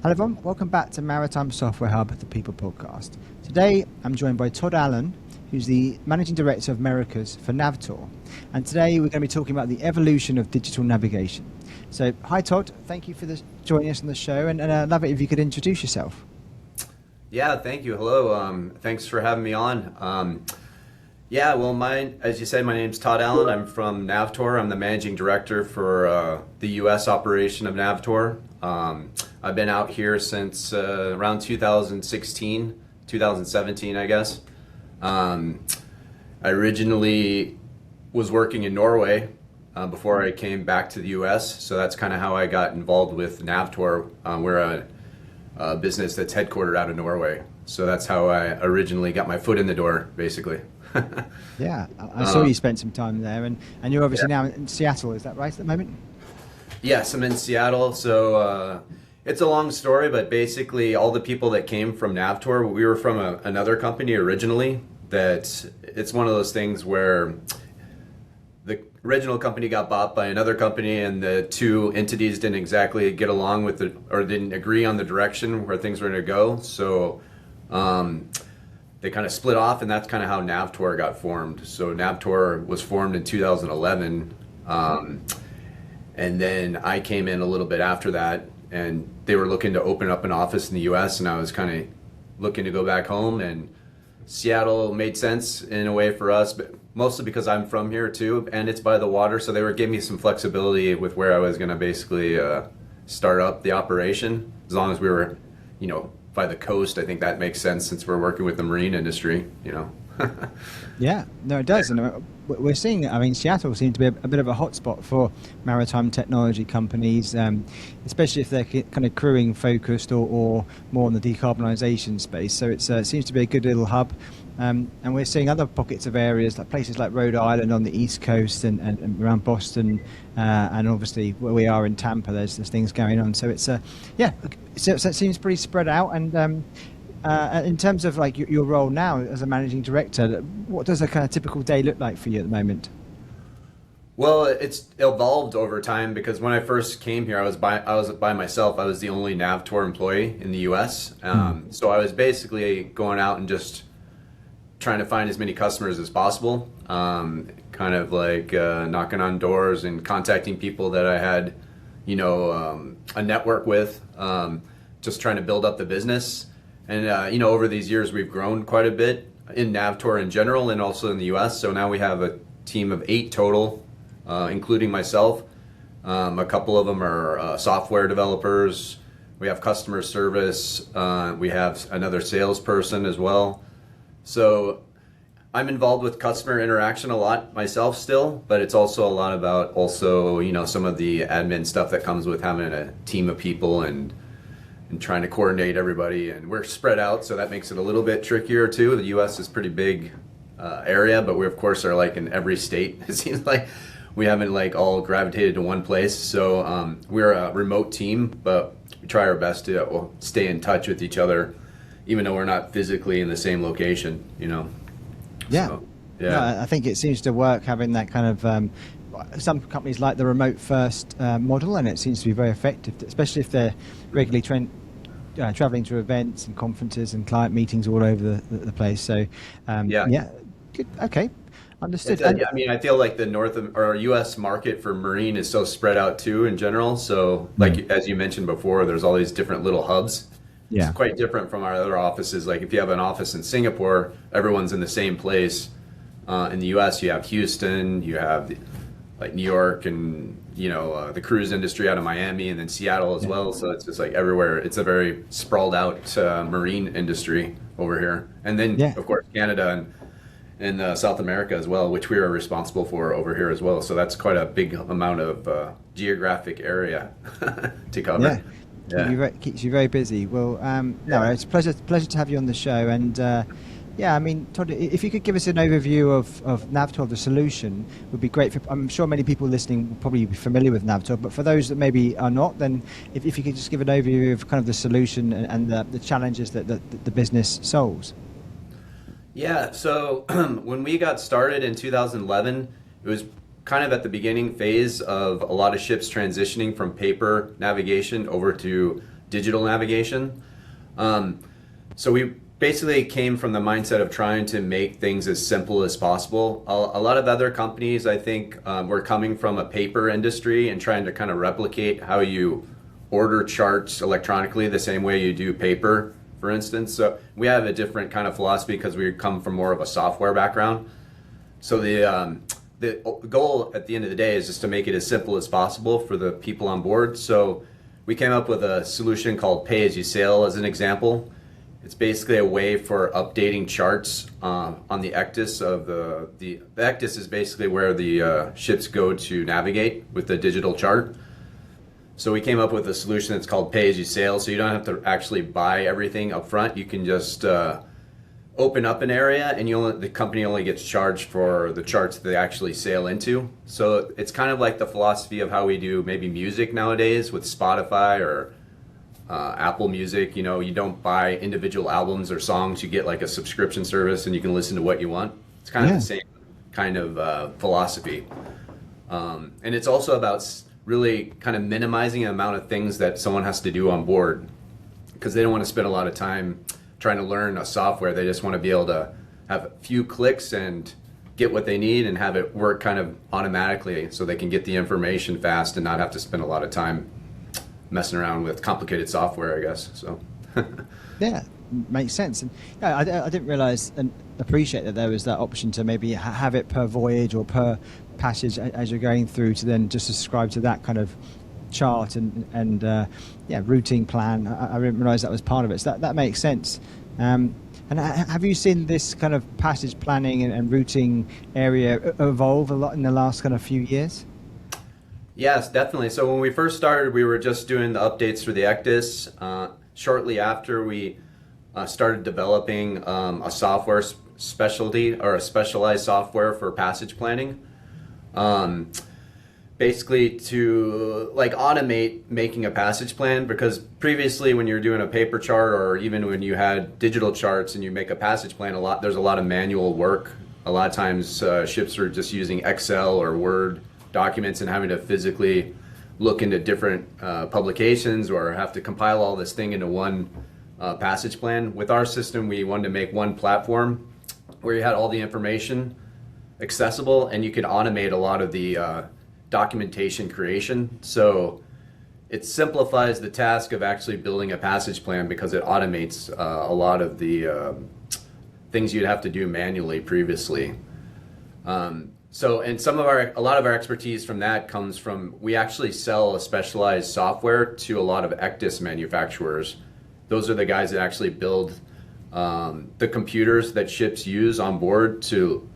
Hello everyone, welcome back to Maritime Software Hub, the People Podcast. Today I'm joined by Todd Allen, who's the Managing Director of Americas for NAVTOR. And today we're going to be talking about the evolution of digital navigation. So, hi Todd, thank you for joining us on the show, and I'd love it if you could introduce yourself. Yeah, thank you. Hello. Thanks for having me on. As you said, my name's Todd Allen. I'm from NAVTOR. I'm the Managing Director for the U.S. operation of NAVTOR. I've been out here since around 2016, 2017, I guess. I originally was working in Norway before I came back to the U.S., so that's kind of how I got involved with NAVTOR. We're a business that's headquartered out of Norway, so that's how I originally got my foot in the door, basically. Yeah, I saw you spent some time there, and you're obviously now in Seattle, is that right at the moment? Yes, I'm in Seattle, so it's a long story, but basically all the people that came from NAVTOR, we were from another company originally. That it's one of those things where the original company got bought by another company, and the two entities didn't exactly get along with or didn't agree on the direction where things were going to go. So they kind of split off, and that's kind of how NAVTOR got formed. So NAVTOR was formed in 2011, and then I came in a little bit after that, and they were looking to open up an office in the U.S., and I was kind of looking to go back home, and Seattle made sense in a way for us, but mostly because I'm from here too, and it's by the water, so they were giving me some flexibility with where I was going to basically start up the operation. As long as we were, by the coast, I think that makes sense since we're working with the marine industry, Yeah, no, it does. And we're seeing, Seattle seems to be a bit of a hotspot for maritime technology companies, especially if they're kind of crewing focused or more on the decarbonisation space. So it seems to be a good little hub. And we're seeing other pockets of areas, like places like Rhode Island on the East Coast and around Boston, and obviously where we are in Tampa, there's things going on. So so it seems pretty spread out. And in terms of like your role now as a managing director, what does a kind of typical day look like for you at the moment? Well, it's evolved over time because when I first came here, I was by myself. I was the only NAVTOR employee in the U.S. So I was basically going out and just trying to find as many customers as possible, kind of like knocking on doors and contacting people that I had, a network with, just trying to build up the business. And, over these years, we've grown quite a bit in NAVTOR in general and also in the U.S. So now we have a team of 8 total, including myself. A couple of them are software developers. We have customer service. We have another salesperson as well. So I'm involved with customer interaction a lot myself still, but it's also a lot about some of the admin stuff that comes with having a team of people and trying to coordinate everybody, and we're spread out, so that makes it a little bit trickier too. The U.S. is a pretty big area, but we of course are like in every state. It seems like we haven't like all gravitated to one place. So we're a remote team, but we try our best to stay in touch with each other, even though we're not physically in the same location. Yeah, So, No, I think it seems to work having that kind of. Some companies like the remote first model, and it seems to be very effective, especially if they're regularly traveling to events and conferences and client meetings all over the place. So good. Okay, understood. I feel like the U.S. market for marine is so spread out too in general. So as you mentioned before, there's all these different little hubs. Yeah. It's quite different from our other offices. Like if you have an office in Singapore, everyone's in the same place. In the U.S., you have Houston, you have like New York, and the cruise industry out of Miami, and then Seattle as well. So it's just like everywhere. It's a very sprawled out marine industry over here. And then of course Canada and South America as well, which we are responsible for over here as well. So that's quite a big amount of geographic area to cover. Yeah. Keeps you very busy. Well, it's a pleasure to have you on the show. And Todd, if you could give us an overview of NAVTOR, the solution, would be great. I'm sure many people listening will probably be familiar with NAVTOR, but for those that maybe are not, then if you could just give an overview of kind of the solution and the challenges that the business solves. Yeah, so when we got started in 2011, it was kind of at the beginning phase of a lot of ships transitioning from paper navigation over to digital navigation. So we basically came from the mindset of trying to make things as simple as possible. A lot of other companies, I think, were coming from a paper industry and trying to kind of replicate how you order charts electronically the same way you do paper, for instance. So we have a different kind of philosophy because we come from more of a software background. So the goal at the end of the day is just to make it as simple as possible for the people on board. So we came up with a solution called Pay As You Sail as an example. It's basically a way for updating charts on the ectis of the ectis is basically where the ships go to navigate with the digital chart. So we came up with a solution that's called Pay As You Sail. So you don't have to actually buy everything up front. You can just open up an area, and the company only gets charged for the charts that they actually sail into. So it's kind of like the philosophy of how we do maybe music nowadays with Spotify or Apple Music. You know, you don't buy individual albums or songs. You get like a subscription service, and you can listen to what you want. It's kind of the same kind of philosophy. And it's also about really kind of minimizing the amount of things that someone has to do on board, because they don't want to spend a lot of time trying to learn a software. They just want to be able to have a few clicks and get what they need and have it work kind of automatically so they can get the information fast and not have to spend a lot of time messing around with complicated software, I guess. So yeah, makes sense. And yeah, I didn't realize and appreciate that there was that option to maybe have it per voyage or per passage as you're going through, to then just subscribe to that kind of chart and routing plan. I didn't realize that was part of it. So that makes sense. And have you seen this kind of passage planning and routing area evolve a lot in the last kind of few years? Yes, definitely. So when we first started, we were just doing the updates for the ectis. Shortly after, we started developing a software specialty, or a specialized software for passage planning. Basically to like automate making a passage plan, because previously when you were doing a paper chart, or even when you had digital charts and you make a passage plan, there's a lot of manual work. A lot of times ships are just using Excel or Word documents and having to physically look into different publications or have to compile all this thing into one passage plan. With our system, we wanted to make one platform where you had all the information accessible and you could automate a lot of the documentation creation. So it simplifies the task of actually building a passage plan, because it automates a lot of the things you'd have to do manually previously. So, and a lot of our expertise from that comes from, we actually sell a specialized software to a lot of ectis manufacturers. Those are the guys that actually build the computers that ships use on board to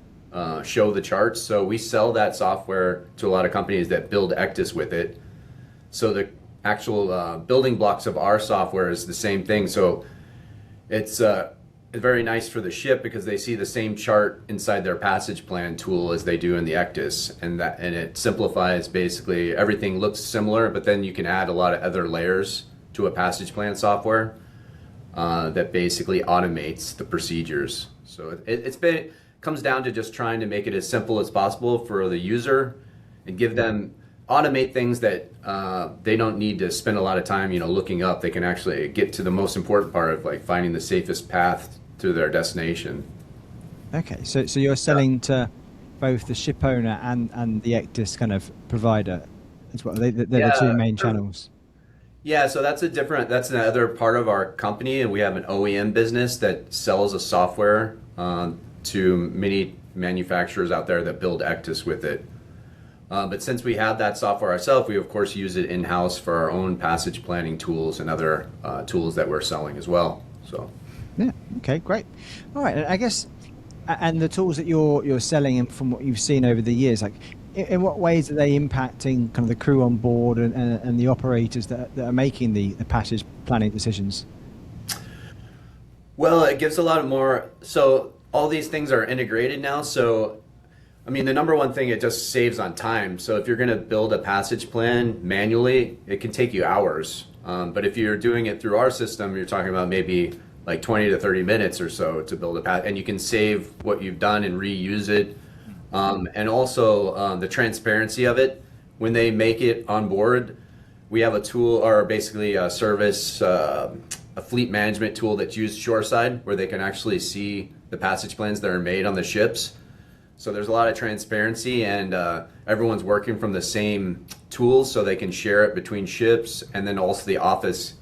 show the charts. So we sell that software to a lot of companies that build ectis with it. So the actual building blocks of our software is the same thing. So it's very nice for the ship, because they see the same chart inside their passage plan tool as they do in the ectis, and it simplifies, basically everything looks similar, but then you can add a lot of other layers to a passage plan software that basically automates the procedures. So it comes down to just trying to make it as simple as possible for the user and automate things that they don't need to spend a lot of time, looking up. They can actually get to the most important part of like finding the safest path to their destination. Okay, so you're selling to both the ship owner and the ectis kind of provider as well. They're the two main channels. Yeah, so that's another part of our company, and we have an OEM business that sells a software to many manufacturers out there that build ectis with it. But since we have that software ourselves, we of course use it in-house for our own passage planning tools and other tools that we're selling as well. So. Yeah. Okay. Great. All right. I guess, and the tools that you're selling, and from what you've seen over the years, like in what ways are they impacting kind of the crew on board and the operators that are making the passage planning decisions? Well, it gives a lot more. So all these things are integrated now. So, I mean, the number one thing, it just saves on time. So if you're going to build a passage plan manually, it can take you hours. But if you're doing it through our system, you're talking about maybe like 20 to 30 minutes or so to build a path, and you can save what you've done and reuse it. And also the transparency of it. When they make it on board, we have a tool, or basically a service, a fleet management tool that's used shoreside, where they can actually see the passage plans that are made on the ships. So there's a lot of transparency, and everyone's working from the same tools, so they can share it between ships. And then also the office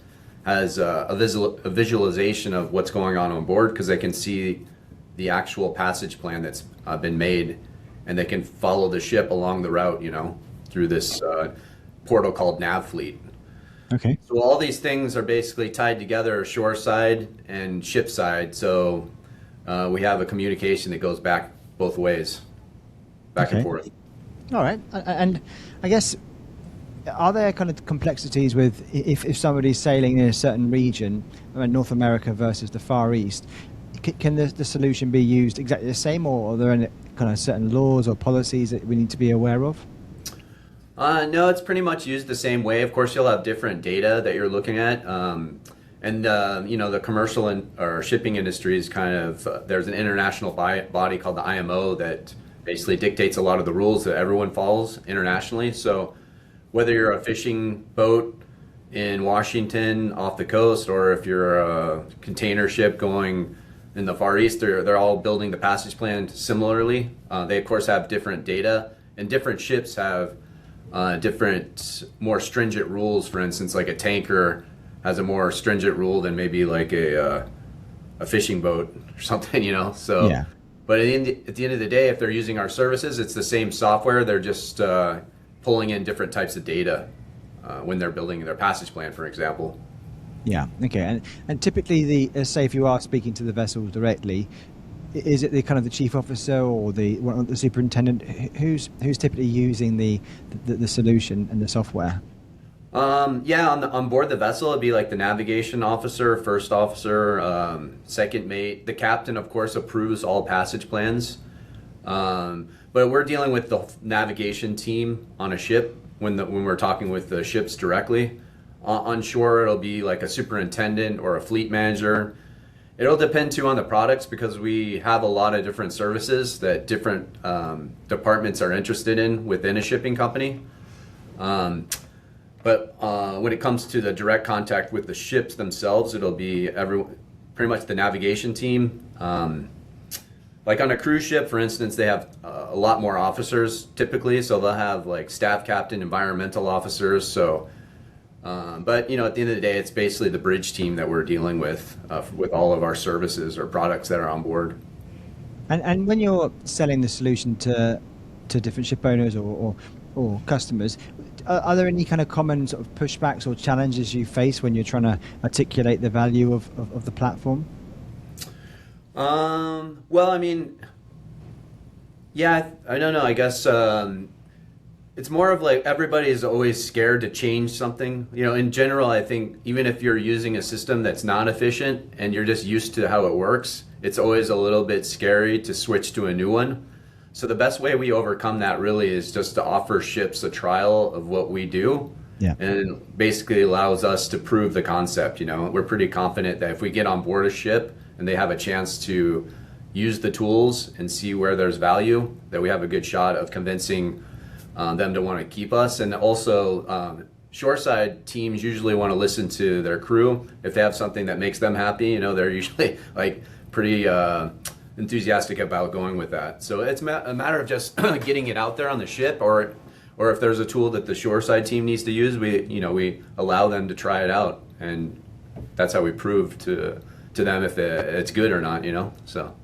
has a visualization of what's going on board, because they can see the actual passage plan that's been made, and they can follow the ship along the route, through this portal called NavFleet. Okay. So all these things are basically tied together, shore side and ship side. So we have a communication that goes back both ways, back and forth. All right. And I guess, are there kind of complexities with if somebody's sailing in a certain region, North America versus the Far East, can the solution be used exactly the same, or are there any kind of certain laws or policies that we need to be aware of? No, it's pretty much used the same way. Of course, you'll have different data that you're looking at. The commercial or shipping industry is kind of, there's an international body called the IMO that basically dictates a lot of the rules that everyone follows internationally. So whether you're a fishing boat in Washington off the coast, or if you're a container ship going in the Far East, they're all building the passage plan similarly. They, of course, have different data, and different ships have different, more stringent rules. For instance, like a tanker has a more stringent rule than maybe like a fishing boat or something, So, yeah. But at the end of the day, if they're using our services, it's the same software. They're just pulling in different types of data when they're building their passage plan, for example. Yeah. Okay. And typically, say if you are speaking to the vessels directly, is it the kind of the chief officer or the superintendent who's typically using the solution and the software? On board the vessel, it'd be like the navigation officer, first officer, second mate. The captain, of course, approves all passage plans. But we're dealing with the navigation team on a ship when we're talking with the ships directly. On shore, it'll be like a superintendent or a fleet manager. It'll depend too on the products, because we have a lot of different services that different departments are interested in within a shipping company. But when it comes to the direct contact with the ships themselves, it'll be pretty much the navigation team. Like on a cruise ship, for instance, they have a lot more officers typically, so they'll have like staff captain, environmental officers. So, but at the end of the day, it's basically the bridge team that we're dealing with all of our services or products that are on board. And when you're selling the solution to different ship owners or customers, are there any kind of common sort of pushbacks or challenges you face when you're trying to articulate the value of the platform? Well, I mean, yeah, I don't know. I guess it's more of like everybody is always scared to change something. In general, I think even if you're using a system that's not efficient and you're just used to how it works, it's always a little bit scary to switch to a new one. So the best way we overcome that really is just to offer ships a trial of what we do. Yeah. And basically allows us to prove the concept. We're pretty confident that if we get on board a ship and they have a chance to use the tools and see where there's value, that we have a good shot of convincing them to want to keep us. And also shoreside teams usually want to listen to their crew. If they have something that makes them happy, they're usually like pretty enthusiastic about going with that. So it's a matter of just getting it out there on the ship, or if there's a tool that the shoreside team needs to use, we allow them to try it out, and that's how we prove to them if it's good or not. So.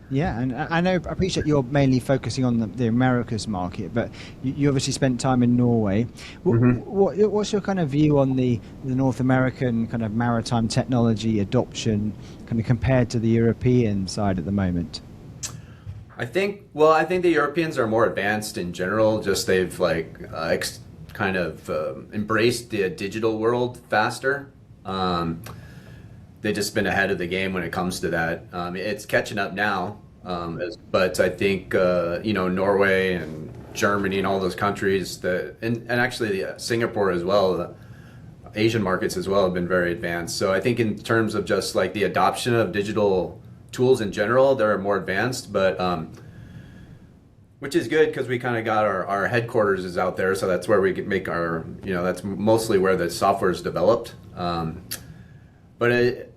Yeah, and I appreciate you're mainly focusing on the Americas market, but you obviously spent time in Norway. What's your kind of view on the North American kind of maritime technology adoption, kind of compared to the European side at the moment? I think the Europeans are more advanced in general. Just they've embraced the digital world faster. They've just been ahead of the game when it comes to that. It's catching up now, but I think Norway and Germany and all those countries and actually Singapore as well, the Asian markets as well have been very advanced. So I think in terms of just like the adoption of digital tools in general, they're more advanced. But which is good because we kind of got our headquarters is out there, so that's where we could make our, that's mostly where the software is developed. But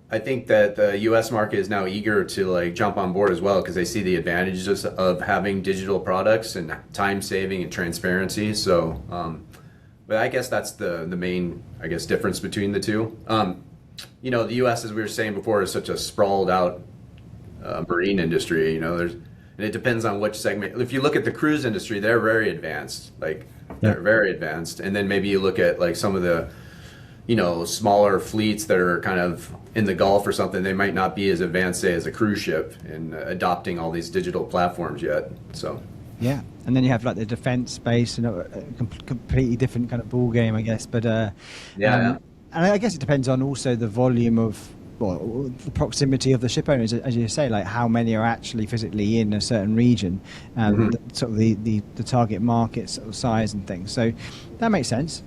I think that the U.S. market is now eager to like jump on board as well because they see the advantages of having digital products and time saving and transparency. So, but I guess that's the main, I guess, difference between the two. The U.S., as we were saying before, is such a sprawled out marine industry. And it depends on which segment. If you look at the cruise industry, they're very advanced. They're very advanced. And then maybe you look at like some of the smaller fleets that are kind of in the Gulf or something, they might not be as advanced, say, as a cruise ship in adopting all these digital platforms yet. So. Yeah. And then you have like the defense space and a completely different kind of ball game, I guess. But and I guess it depends on also the volume of, the proximity of the ship owners, as you say, like how many are actually physically in a certain region, sort of the target market sort of size and things. So that makes sense.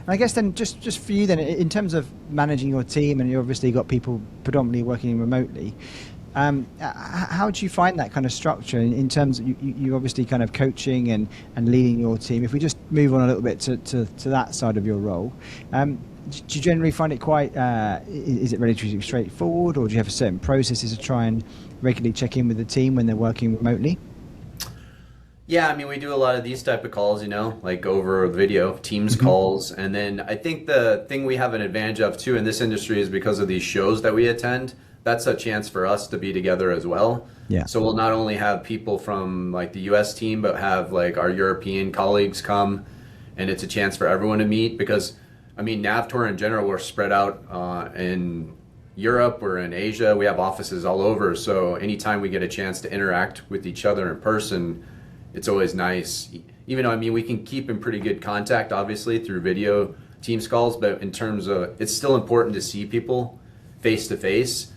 I guess then just for you then, in terms of managing your team, and you obviously got people predominantly working remotely, how do you find that kind of structure in terms of you obviously kind of coaching and leading your team? If we just move on a little bit to that side of your role, do you generally find it quite, is it relatively straightforward, or do you have certain processes to try and regularly check in with the team when they're working remotely? Yeah, I mean, we do a lot of these type of calls, like over video, Teams calls. And then I think the thing we have an advantage of too in this industry is because of these shows that we attend, that's a chance for us to be together as well. Yeah. So we'll not only have people from like the US team, but have like our European colleagues come, and it's a chance for everyone to meet because, I mean, NAVTOR in general, we're spread out in Europe, we're in Asia, we have offices all over. So anytime we get a chance to interact with each other in person, it's always nice. Even though, I mean, we can keep in pretty good contact, obviously, through video Teams calls, but in terms of, it's still important to see people face to face,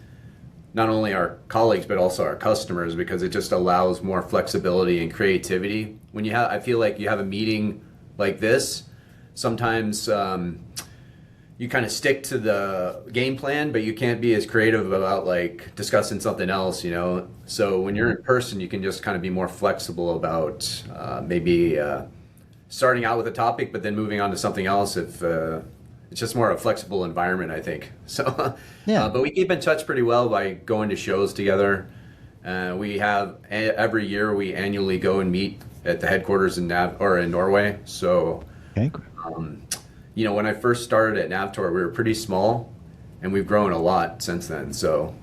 not only our colleagues, but also our customers, because it just allows more flexibility and creativity. When you have, I feel like you have a meeting like this, sometimes you kind of stick to the game plan, but you can't be as creative about like discussing something else, So when you're in person, you can just kind of be more flexible about maybe starting out with a topic, but then moving on to something else if it's just more a flexible environment, I think. So, but we keep in touch pretty well by going to shows together. We have every year we annually go and meet at the headquarters in Norway. So, okay. When I first started at NAVTOR, we were pretty small, and we've grown a lot since then. So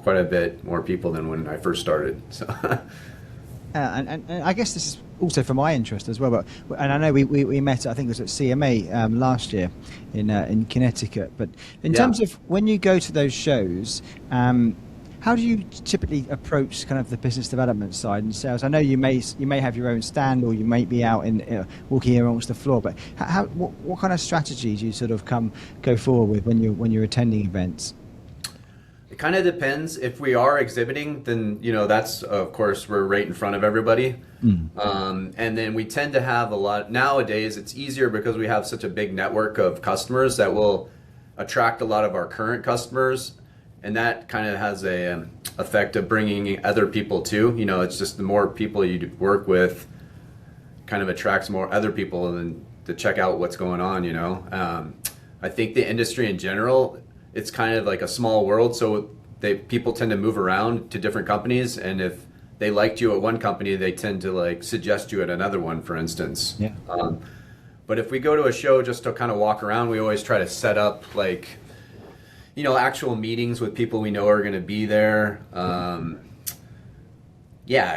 quite a bit more people than when I first started. So, and I guess this is also for my interest as well. But and I know we met, I think it was at CMA last year in Connecticut. But in terms of when you go to those shows, how do you typically approach kind of the business development side and sales? I know you may have your own stand, or you may be out in walking amongst the floor. But what kind of strategies do you sort of go forward with when you're attending events? It kind of depends. If we are exhibiting, then that's of course we're right in front of everybody. And then we tend to have a lot nowadays. It's easier because we have such a big network of customers that will attract a lot of our current customers. And that kind of has a effect of bringing other people too. It's just the more people you work with kind of attracts more other people and to check out what's going on, I think the industry in general, it's kind of like a small world. So people tend to move around to different companies. And if they liked you at one company, they tend to like suggest you at another one, for instance. Yeah. But if we go to a show just to kind of walk around, we always try to set up like, actual meetings with people we know are going to be there. I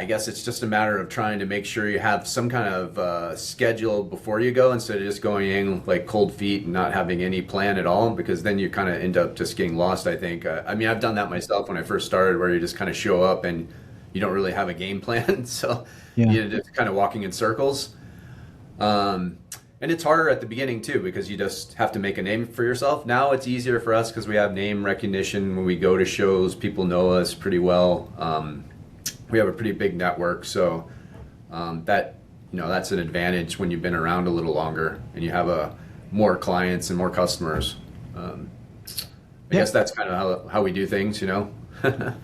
guess it's just a matter of trying to make sure you have some kind of schedule before you go instead of just going in like cold feet and not having any plan at all, because then you kind of end up just getting lost, I think. I've done that myself when I first started, where you just kind of show up and you don't really have a game plan. So you're just kind of walking in circles. And it's harder at the beginning too, because you just have to make a name for yourself. Now it's easier for us because we have name recognition. When we go to shows, people know us pretty well. We have a pretty big network, so that's an advantage when you've been around a little longer and you have more clients and more customers. I Yeah. guess that's kind of how we do things, you know.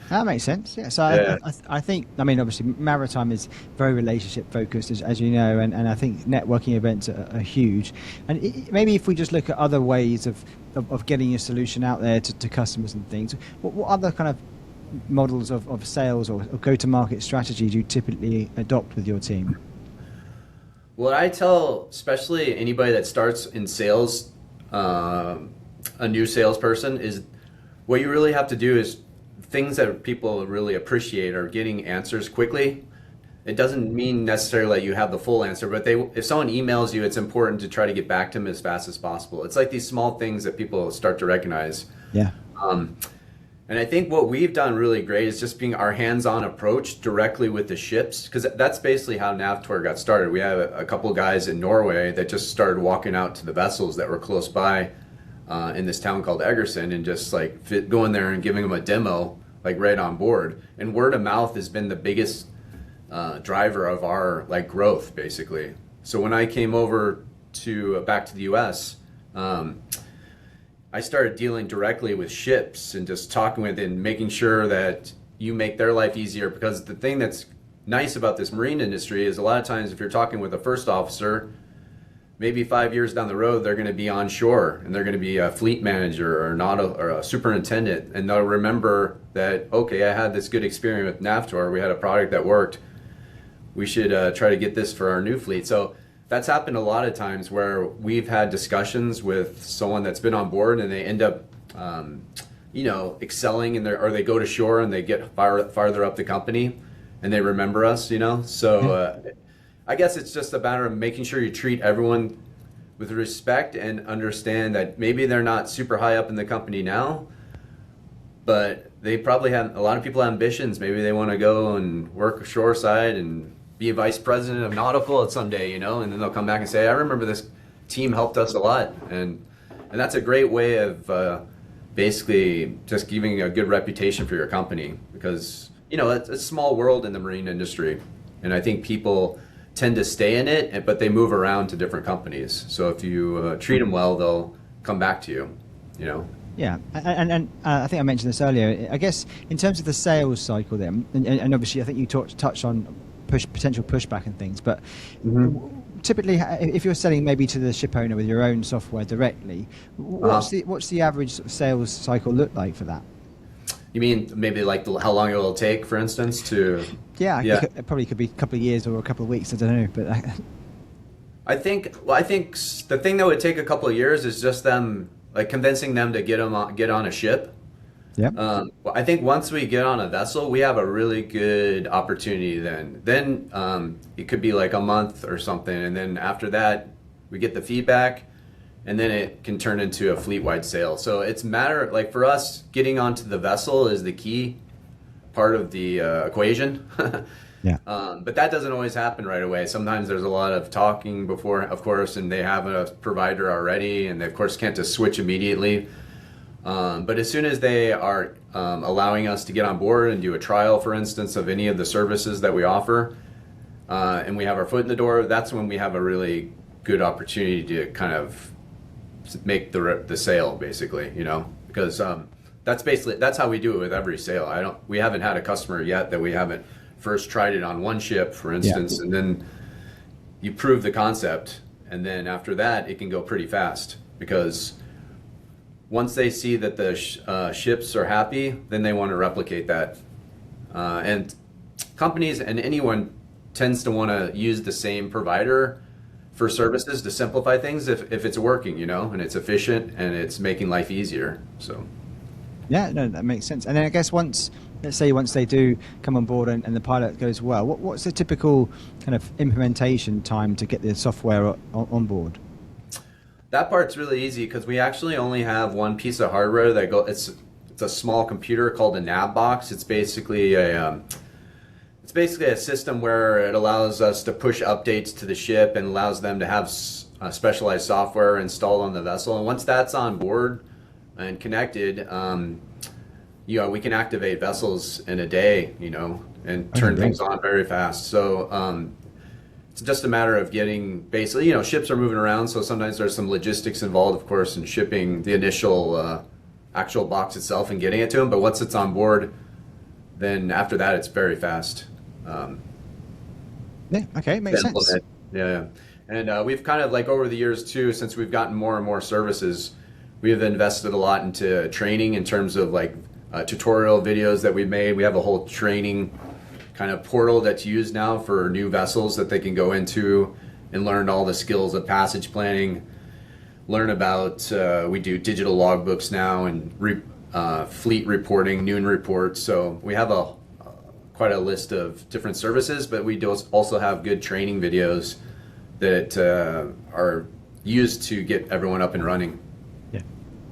That makes sense. Yeah. So Yeah. I think, I mean, obviously, maritime is very relationship focused, as you know, and I think networking events are huge. And maybe if we just look at other ways of getting your solution out there to customers and things, what other kind of models of sales or go to market strategy do you typically adopt with your team? What I tell, especially anybody that starts in sales, a new salesperson, is what you really have to do is things that people really appreciate are getting answers quickly. It doesn't mean necessarily that you have the full answer, but if someone emails you, it's important to try to get back to them as fast as possible. It's like these small things that people start to recognize. Yeah. And I think what we've done really great is just being our hands-on approach directly with the ships, because that's basically how NAVTOR got started. We have a couple guys in Norway that just started walking out to the vessels that were close by in this town called Egersund, and just like going there and giving them a demo, like right on board. And word of mouth has been the biggest driver of our like growth, basically. So when I came over to back to the U.S., I started dealing directly with ships and just talking with and making sure that you make their life easier. Because the thing that's nice about this marine industry is a lot of times if you're talking with a first officer, maybe 5 years down the road, they're going to be on shore and they're going to be a fleet manager or a superintendent. And they'll remember that, okay, I had this good experience with NAVTOR. We had a product that worked. We should try to get this for our new fleet. So that's happened a lot of times where we've had discussions with someone that's been on board and they end up, excelling in or they go to shore and they get farther up the company and they remember us, So I guess it's just a matter of making sure you treat everyone with respect and understand that maybe they're not super high up in the company now, but they probably have, a lot of people have ambitions. Maybe they want to go and work shoreside and be a vice president of nautical at someday, and then they'll come back and say, I remember this team helped us a lot. And that's a great way of basically just giving a good reputation for your company, because, it's a small world in the marine industry. And I think people tend to stay in it, but they move around to different companies. So if you treat them well, they'll come back to you, Yeah, and I think I mentioned this earlier. I guess in terms of the sales cycle then, and obviously I think you touched on potential pushback and things, but typically if you're selling maybe to the ship owner with your own software directly, what's the average sort of sales cycle look like for that? You mean maybe like how long it will take, for instance, to... Yeah. It probably could be a couple of years or a couple of weeks, I don't know, but... I think the thing that would take a couple of years is just them, like convincing them to get on a ship. Yeah. I think once we get on a vessel, we have a really good opportunity then. Then it could be like a month or something, and then after that, we get the feedback, and then it can turn into a fleet-wide sale. So it's like for us, getting onto the vessel is the key part of the equation. Yeah. But that doesn't always happen right away. Sometimes there's a lot of talking before, of course, and they have a provider already, and they, of course, can't just switch immediately. But as soon as they are allowing us to get on board and do a trial, for instance, of any of the services that we offer, and we have our foot in the door, that's when we have a really good opportunity to kind of make the sale, basically, because that's how we do it with every sale. We haven't had a customer yet that we haven't first tried it on one ship, for instance, and then you prove the concept, and then after that, it can go pretty fast, because once they see that the ships are happy, then they want to replicate that. And companies and anyone tends to want to use the same provider for services to simplify things if it's working, and it's efficient and it's making life easier. So. Yeah, no, that makes sense. And then I guess once they do come on board and the pilot goes well, what's the typical kind of implementation time to get the software on board? That part's really easy because we actually only have one piece of hardware that it's a small computer called a nav box. It's basically a system where it allows us to push updates to the ship and allows them to have specialized software installed on the vessel. And once that's on board and connected, we can activate vessels in a day, and turn things on very fast. So it's just a matter of getting ships are moving around, so sometimes there's some logistics involved, of course, in shipping the initial actual box itself and getting it to them. But once it's on board, then after that, it's very fast. Yeah, okay, makes sense. Yeah. And we've kind of like over the years too, since we've gotten more and more services, we have invested a lot into training in terms of like tutorial videos that we've made. We have a whole training kind of portal that's used now for new vessels that they can go into and learn all the skills of passage planning, learn about, we do digital logbooks now and fleet reporting, noon reports. So we have quite a list of different services, but we also have good training videos that are used to get everyone up and running. Yeah.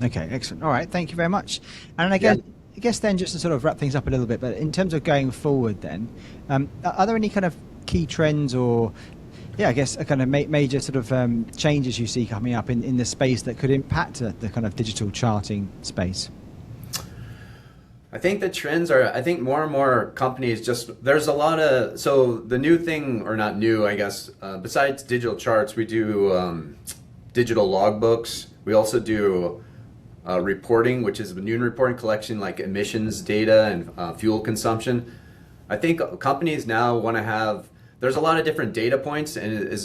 Okay, excellent. All right, thank you very much. And again, I guess then just to sort of wrap things up a little bit, but in terms of going forward then, are there any kind of key trends or, I guess a kind of major sort of changes you see coming up in the space that could impact the kind of digital charting space? I think the trends are, I think more and more companies there's a lot of, so the new thing, or not new, I guess, besides digital charts, we do digital logbooks. We also do reporting, which is noon reporting, collection like emissions data and fuel consumption. I think companies now want to have, there's a lot of different data points, and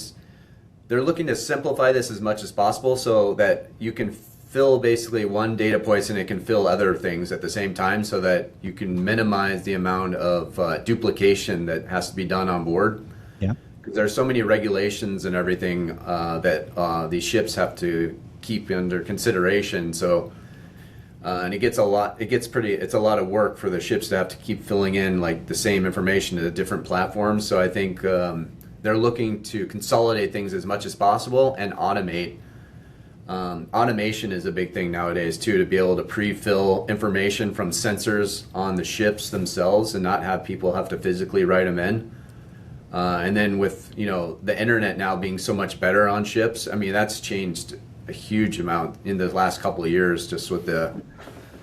they're looking to simplify this as much as possible so that you can fill basically one data point and it can fill other things at the same time, so that you can minimize the amount of duplication that has to be done on board. Yeah. Because there's so many regulations and everything that these ships have to keep under consideration. So and it's a lot of work for the ships to have to keep filling in like the same information to the different platforms. So I think they're looking to consolidate things as much as possible and automate. Automation is a big thing nowadays too, to be able to pre-fill information from sensors on the ships themselves and not have people have to physically write them in. And then with the internet now being so much better on ships, I mean that's changed a huge amount in the last couple of years, just with the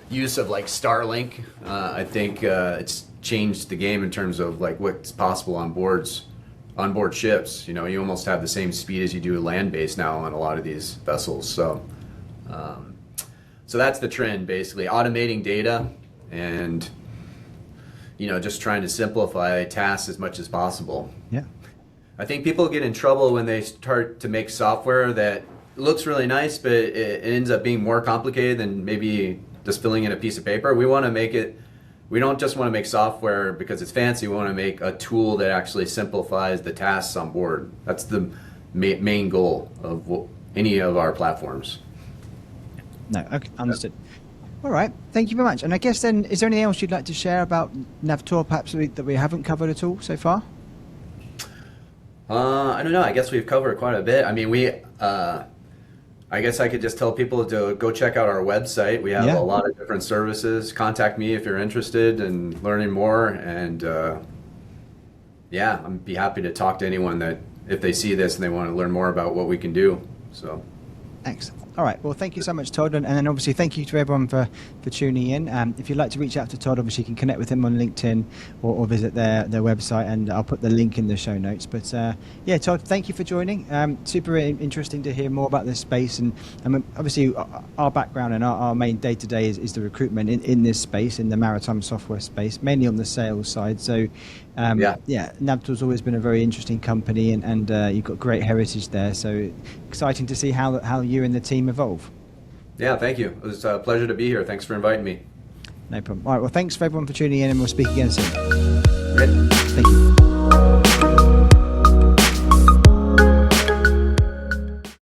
use of like Starlink. I think it's changed the game in terms of like what's possible on board ships. You almost have the same speed as you do land-based now on a lot of these vessels. So that's the trend, basically automating data and just trying to simplify tasks as much as possible. Yeah. I think people get in trouble when they start to make software that looks really nice, but it ends up being more complicated than maybe just filling in a piece of paper. We don't just want to make software because it's fancy. We want to make a tool that actually simplifies the tasks on board. That's the main goal of any of our platforms. No, okay, understood. All right, thank you very much. And I guess then, is there anything else you'd like to share about NAVTOR perhaps that we haven't covered at all so far? I don't know. I guess we've covered quite a bit. I mean, I guess I could just tell people to go check out our website. We have a lot of different services. Contact me if you're interested in learning more. And I'd be happy to talk to anyone that if they see this and they want to learn more about what we can do. So, excellent. All right. Well, thank you so much, Todd. And then obviously thank you to everyone for tuning in. If you'd like to reach out to Todd, obviously you can connect with him on LinkedIn or visit their website, and I'll put the link in the show notes. But Todd, thank you for joining. Super interesting to hear more about this space. And obviously our background and our main day-to-day is the recruitment in this space, in the maritime software space, mainly on the sales side. So NAVTOR's always been a very interesting company, and you've got great heritage there. So exciting to see how you and the team evolve. Yeah, thank you. It was a pleasure to be here. Thanks for inviting me. No problem. All right, well, thanks for everyone for tuning in, and we'll speak again soon.